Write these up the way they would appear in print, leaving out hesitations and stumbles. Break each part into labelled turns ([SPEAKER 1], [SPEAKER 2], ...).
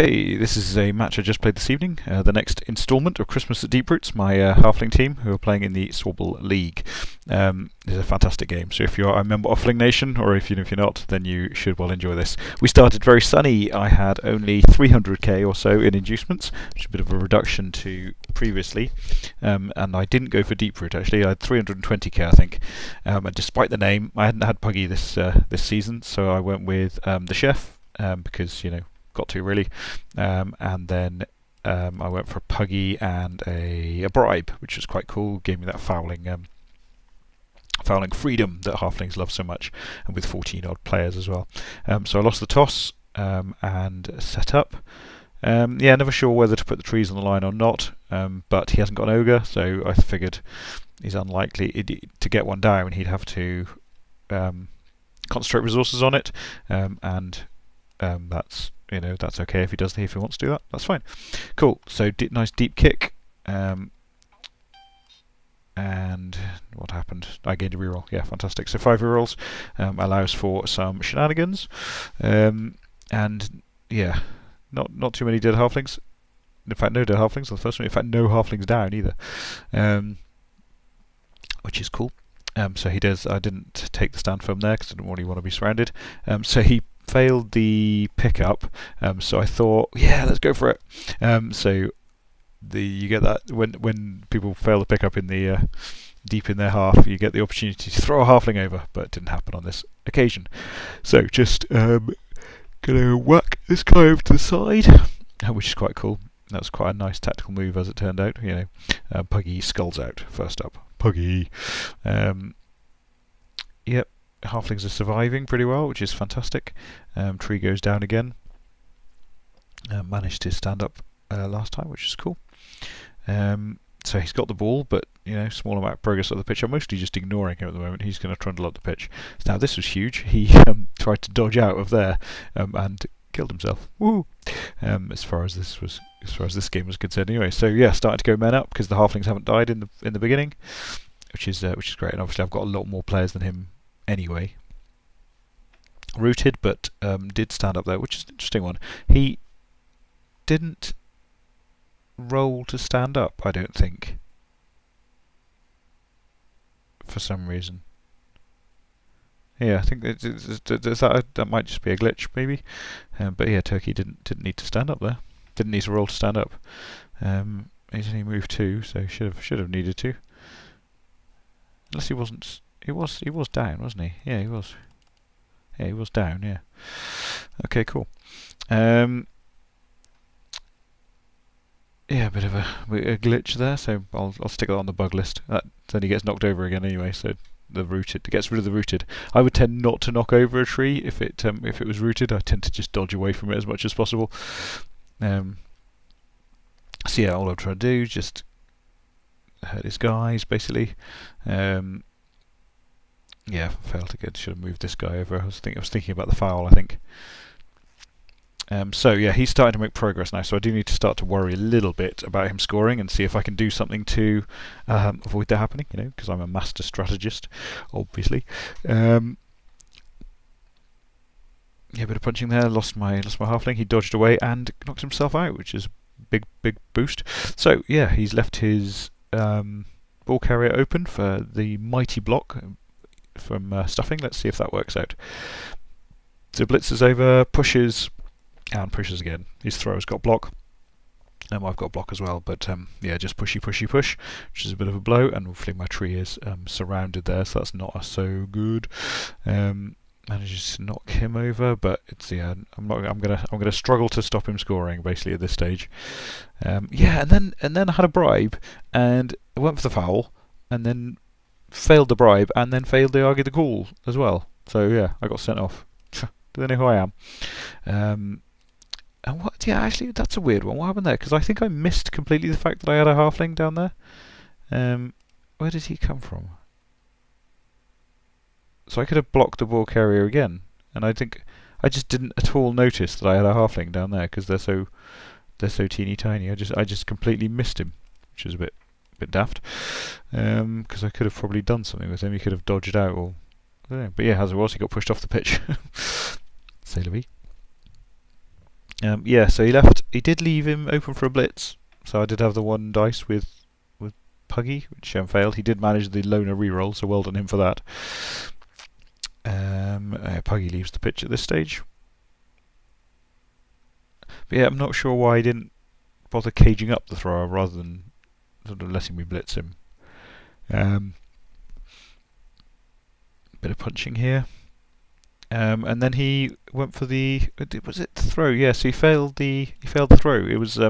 [SPEAKER 1] Okay, this is a match I just played this evening, the next instalment of Christmas at Deeproot, my Halfling team who are playing in the Fumbbl League. It's a fantastic game, so if you're a member of Halfling Nation, or if you're not, then you should well enjoy this. We started very sunny. I had only 300k or so in inducements, which is a bit of a reduction to previously, and I didn't go for Deeproot actually. I had 320k I think, and despite the name, I hadn't had Puggy this season, so I went with the chef because got to really, and then I went for a Puggy and a bribe, which was quite cool. Gave me that fouling freedom that Halflings love so much, and with 14 odd players as well. So I lost the toss and set up. Never sure whether to put the trees on the line or not, but he hasn't got an ogre, so I figured he's unlikely to get one down. He'd have to concentrate resources on it, and that's okay if he wants to do that. That's fine. Cool. So nice deep kick. And what happened? I gained a reroll. Yeah, fantastic. So 5 rerolls allows for some shenanigans, and yeah, not too many dead halflings. In fact, no dead halflings on the first one. In fact, no halflings down either, which is cool. So he does. I didn't take the stand firm there because I didn't really want to be surrounded. So he failed the pickup. So I thought, yeah, let's go for it. So you get that when people fail the pickup in the deep in their half, you get the opportunity to throw a halfling over, but it didn't happen on this occasion. So just gonna whack this guy over to the side, which is quite cool. That was quite a nice tactical move, as it turned out. Puggy skulls out first up. Puggy. Yep, halflings are surviving pretty well, which is fantastic. Tree goes down again. Managed to stand up last time, which is cool. So he's got the ball, but small amount of progress up the pitch. I'm mostly just ignoring him at the moment. He's going to trundle up the pitch. Now this was huge. He tried to dodge out of there and killed himself. Woo! As far as this game was concerned, anyway. So yeah, starting to go men up because the halflings haven't died in the beginning, which is great. And obviously I've got a lot more players than him anyway. Rooted, but did stand up there, which is an interesting one. He didn't roll to stand up, I don't think, for some reason. Yeah, I think that might just be a glitch, maybe. But yeah, Turkey didn't need to stand up there. Didn't need to roll to stand up. He's only moved 2, so should have needed to. Unless he wasn't. He was down, wasn't he? Yeah, he was. Yeah, he was down. Yeah. Okay, cool. Yeah, a bit of a glitch there, so I'll stick that on the bug list. Then he gets knocked over again anyway, so gets rid of the rooted. I would tend not to knock over a tree if it was rooted. I tend to just dodge away from it as much as possible. So yeah, all I'm trying to do is just hurt his guys basically. Yeah, failed to get. Should have moved this guy over. I was thinking about the foul, I think. So yeah, he's starting to make progress now, so I do need to start to worry a little bit about him scoring and see if I can do something to avoid that happening, because I'm a master strategist, obviously. Yeah, a bit of punching there, lost my halfling, he dodged away and knocked himself out, which is a big boost. So yeah, he's left his ball carrier open for the mighty block from stuffing. Let's see if that works out. So blitzes over, pushes, and pushes again. His throw's got block. I've got block as well, but yeah, just push, which is a bit of a blow, and hopefully my tree is surrounded there, so that's not so good. Manages to knock him over, but I'm gonna struggle to stop him scoring basically at this stage. Yeah, and then I had a bribe, and I went for the foul, and then failed the bribe, and then failed the argue the call as well. So yeah, I got sent off. Do they know who I am? And what? Yeah, actually, that's a weird one. What happened there? Because I think I missed completely the fact that I had a halfling down there. Where did he come from? So I could have blocked the ball carrier again, and I think I just didn't at all notice that I had a halfling down there because they're so teeny tiny. I just completely missed him, which is a bit daft. Because I could have probably done something with him. He could have dodged out, or I don't know. But yeah, as it was, he got pushed off the pitch. C'est la vie. Yeah, so he left. He did leave him open for a blitz. So I did have the one dice with Puggy, which failed. He did manage the loner reroll, so well done him for that. Puggy leaves the pitch at this stage. But yeah, I'm not sure why he didn't bother caging up the thrower rather than sort of letting me blitz him. Bit of punching here. And then he went for the, was it the throw? Yes, he failed the throw. It was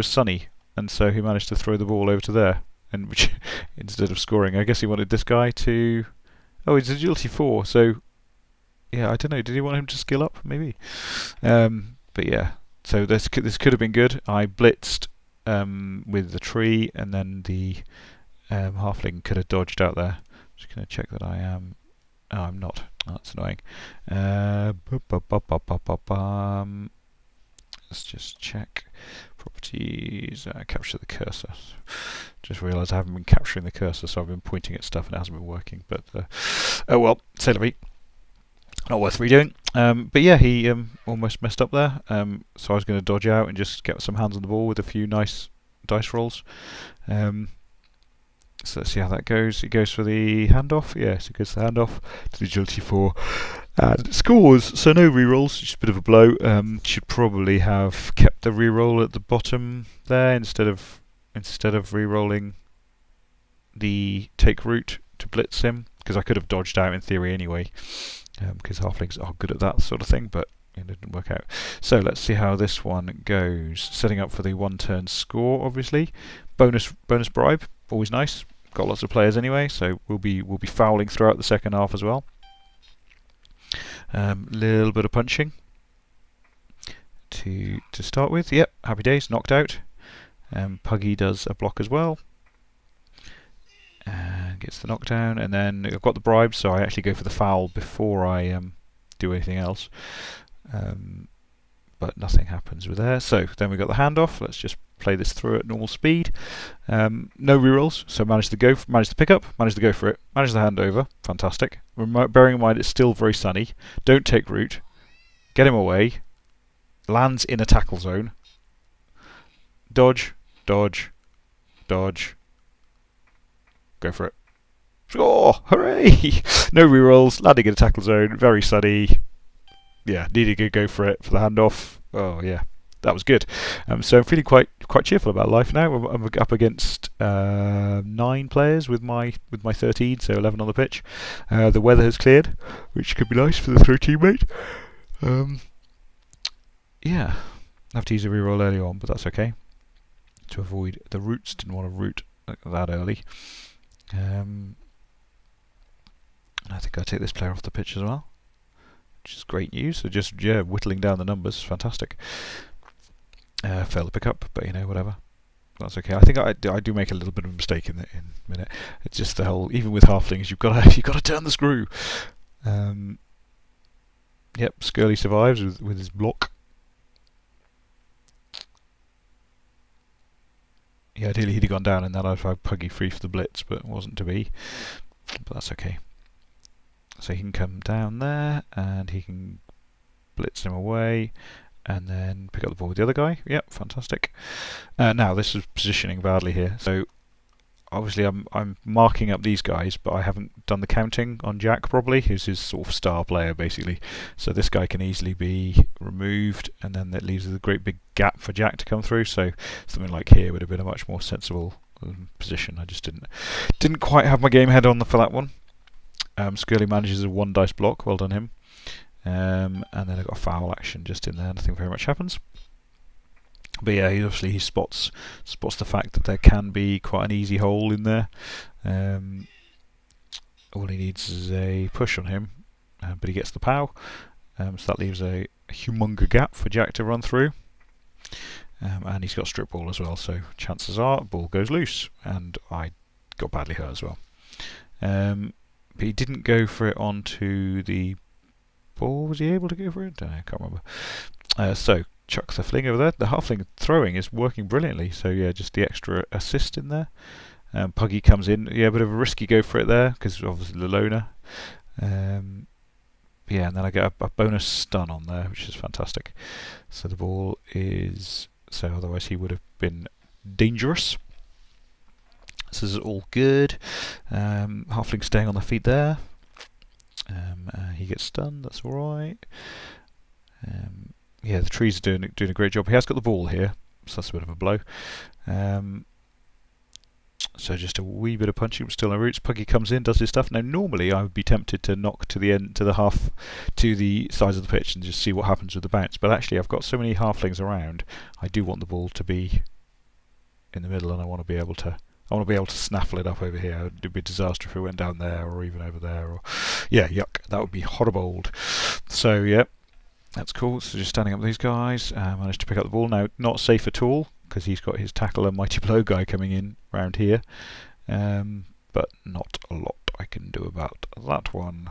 [SPEAKER 1] sunny, and so he managed to throw the ball over to there, and which instead of scoring, I guess he wanted this guy to. Oh, he's agility 4, so yeah, I don't know. Did he want him to skill up? Maybe. But yeah, so this could have been good. I blitzed with the tree, and then the halfling could have dodged out there. Just gonna check that I am. Oh, I'm not. Oh, that's annoying. Let's just check. Properties. Capture the cursor. Just realised I haven't been capturing the cursor, so I've been pointing at stuff and it hasn't been working. But oh well, c'est la vie. Not worth redoing. But yeah, he almost messed up there. So I was going to dodge out and just get some hands on the ball with a few nice dice rolls. So let's see how that goes. He goes for the handoff. Yes, he goes for the handoff to the agility 4. And it scores, so no rerolls, just a bit of a blow. Should probably have kept the reroll at the bottom there instead of rerolling the take route to blitz him, because I could have dodged out in theory anyway, because halflings are good at that sort of thing, but it didn't work out. So let's see how this one goes. Setting up for the one turn score, obviously. Bonus bribe, always nice. Got lots of players anyway, so we'll be fouling throughout the second half as well. Little bit of punching to start with. Yep, happy days, knocked out. Puggy does a block as well. And gets the knockdown, and then I've got the bribe, so I actually go for the foul before I do anything else. But nothing happens with there. So then we got the handoff. Let's just play this through at normal speed. No rerolls, so managed to pick up, managed to go for it, managed the handover. Fantastic. Bearing in mind it's still very sunny. Don't take root. Get him away. Lands in a tackle zone. Dodge, dodge, dodge. Go for it. Score! Hooray! No rerolls. Landing in a tackle zone. Very sunny. Yeah, needed to go for it for the handoff. Oh yeah, that was good. So I'm feeling quite cheerful about life now. I'm up against 9 players with my 13, so 11 on the pitch. The weather has cleared, which could be nice for the throw teammate. Yeah, I have to use a reroll early on, but that's okay. To avoid the roots, didn't want to root that early. And I think I'll take this player off the pitch as well, which is great news. So just whittling down the numbers, fantastic. Failed to pick up, but whatever. That's okay. I think I do make a little bit of a mistake in a minute. It's just the whole, even with halflings, you've got to turn the screw. Yep, Skirly survives with his block. Yeah, ideally he'd have gone down and then I'd have Puggy free for the blitz, but it wasn't to be. But that's okay. So he can come down there and he can blitz him away and then pick up the ball with the other guy. Yep, fantastic. Now this is positioning badly here. So obviously I'm marking up these guys, but I haven't done the counting on Jack probably, who's his sort of star player basically. So this guy can easily be removed, and then that leaves a great big gap for Jack to come through. So something like here would have been a much more sensible position. I just didn't quite have my game head on for that one. Skirly manages a 1 dice block, well done him. And then I've got a foul action just in there, nothing very much happens. But yeah, he spots the fact that there can be quite an easy hole in there. All he needs is a push on him, but he gets the POW. So that leaves a humongous gap for Jack to run through. And he's got strip ball as well, so chances are ball goes loose, and I got badly hurt as well. But he didn't go for it onto the ball. Was he able to go for it? I can't remember. So chuck the fling over there. The halfling throwing is working brilliantly, so yeah, just the extra assist in there. Puggy comes in, yeah, a bit of a risky go for it there, because obviously the loner. Yeah, and then I get a bonus stun on there, which is fantastic. So the ball is... So otherwise he would have been dangerous. So this is all good. Halfling staying on the feet there. He gets stunned, that's alright. Yeah, the trees are doing a great job. He has got the ball here, so that's a bit of a blow. So just a wee bit of punching, but still no roots. Puggy comes in, does his stuff. Now normally I would be tempted to knock to the end, to the sides of the pitch and just see what happens with the bounce. But actually I've got so many halflings around, I do want the ball to be in the middle, and I want to be able to snaffle it up over here. It would be a disaster if it went down there or even over there. Or yeah, yuck, that would be horrible. So yeah, that's cool. So just standing up with these guys, managed to pick up the ball. Now not safe at all, because he's got his tackle and mighty blow guy coming in round here, but not a lot I can do about that one.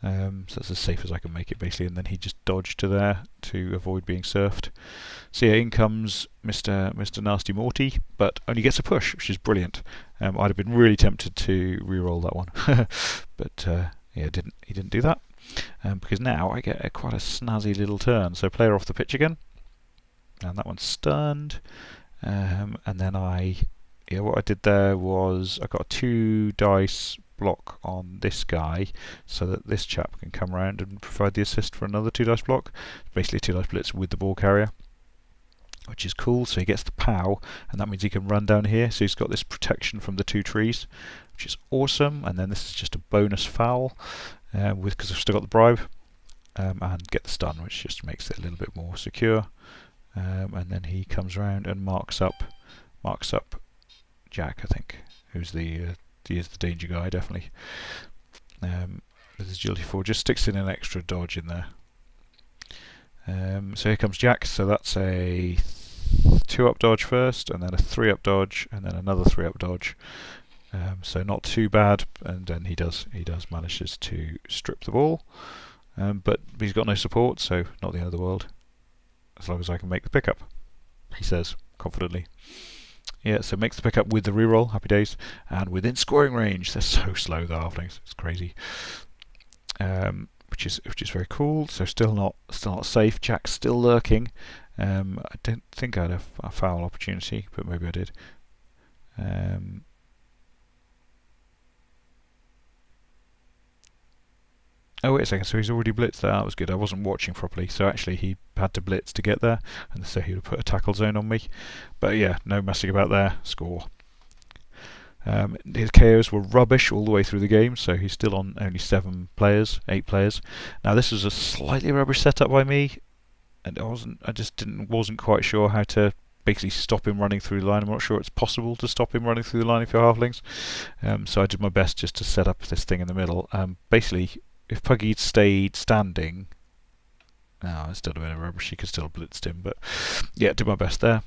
[SPEAKER 1] So that's as safe as I can make it basically, and then he just dodged to there to avoid being surfed. So yeah, in comes Mr. Nasty Morty, but only gets a push, which is brilliant. I'd have been really tempted to re-roll that one, but yeah, he didn't do that, because now I get quite a snazzy little turn. So player off the pitch again, and that one's stunned. And then what I did there was I got a 2 dice block on this guy, so that this chap can come around and provide the assist for another 2 dice block. Basically 2 dice blitz with the ball carrier, which is cool. So he gets the POW, and that means he can run down here. So he's got this protection from the 2 trees, which is awesome. And then this is just a bonus foul, because I've still got the bribe, and get the stun, which just makes it a little bit more secure. And then he comes around and marks up Jack, I think, who's he is the danger guy, definitely. With his agility 4, just sticks in an extra dodge in there. So here comes Jack, so that's a 2-up dodge first, and then a 3-up dodge, and then another 3-up dodge. So not too bad, and then he manages to strip the ball, but he's got no support, so not the end of the world, as long as I can make the pickup, he says confidently. Yeah, so makes the pickup with the reroll, happy days, and within scoring range. They're so slow, the halflings, it's crazy. Which is very cool. So still not safe. Jack's still lurking. I didn't think I had a foul opportunity, but maybe I did. Oh, wait a second, so he's already blitzed there. That was good. I wasn't watching properly, so actually he had to blitz to get there, and so he would have put a tackle zone on me. But yeah, no messing about there. Score. His KOs were rubbish all the way through the game, so he's still on only 8 players. Now this was a slightly rubbish setup by me, and I wasn't quite sure how to basically stop him running through the line. I'm not sure it's possible to stop him running through the line if you're halflings. So I did my best just to set up this thing in the middle. Basically, if Puggy stayed standing, it's still a bit of rubbish. He could still have blitzed him, but yeah, did my best there.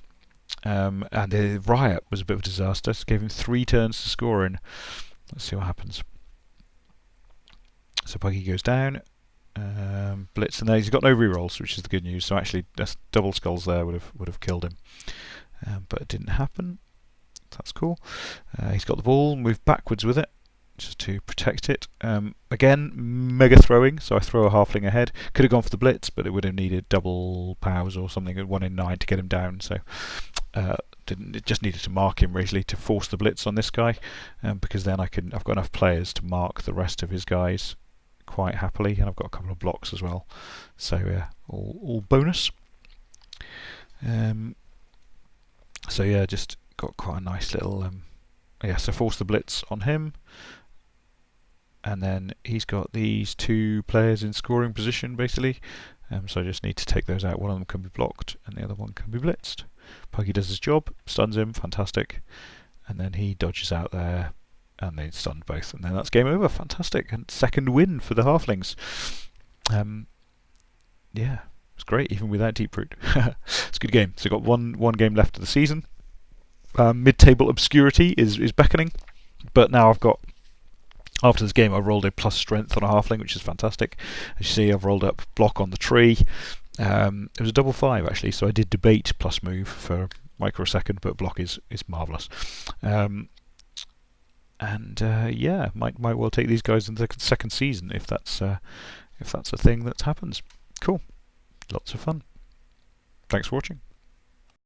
[SPEAKER 1] And the riot was a bit of a disaster. So gave him 3 turns to score in. Let's see what happens. So Puggy goes down, blitz, and then he's got no rerolls, which is the good news. So actually, that's double skulls there would have killed him, but it didn't happen. That's cool. He's got the ball, moved backwards with it, just to protect it. Again, mega throwing, so I throw a halfling ahead. Could have gone for the blitz, but it would have needed double POWs or something at 1 in 9 to get him down. So it just needed to mark him really to force the blitz on this guy, because then I've got enough players to mark the rest of his guys quite happily, and I've got a couple of blocks as well. So yeah, all bonus. So yeah, just got quite a nice little so force the blitz on him. And then he's got these 2 players in scoring position basically, so I just need to take those out. One of them can be blocked and the other one can be blitzed. Puggy does his job, stuns him, fantastic, and then he dodges out there and they stunned both, and then that's game over. Fantastic, and 2nd win for the halflings. Yeah, it's great even without Deeproot. It's a good game. So got one game left of the season. Mid-table obscurity is beckoning, but now I've got, after this game, I've rolled a plus strength on a halfling, which is fantastic. As you see, I've rolled up block on the tree. It was a double 5 actually, so I did debate plus move for a microsecond, but block is marvellous. Yeah, might well take these guys into the 2nd season if that's if that's a thing that happens. Cool. Lots of fun. Thanks for watching.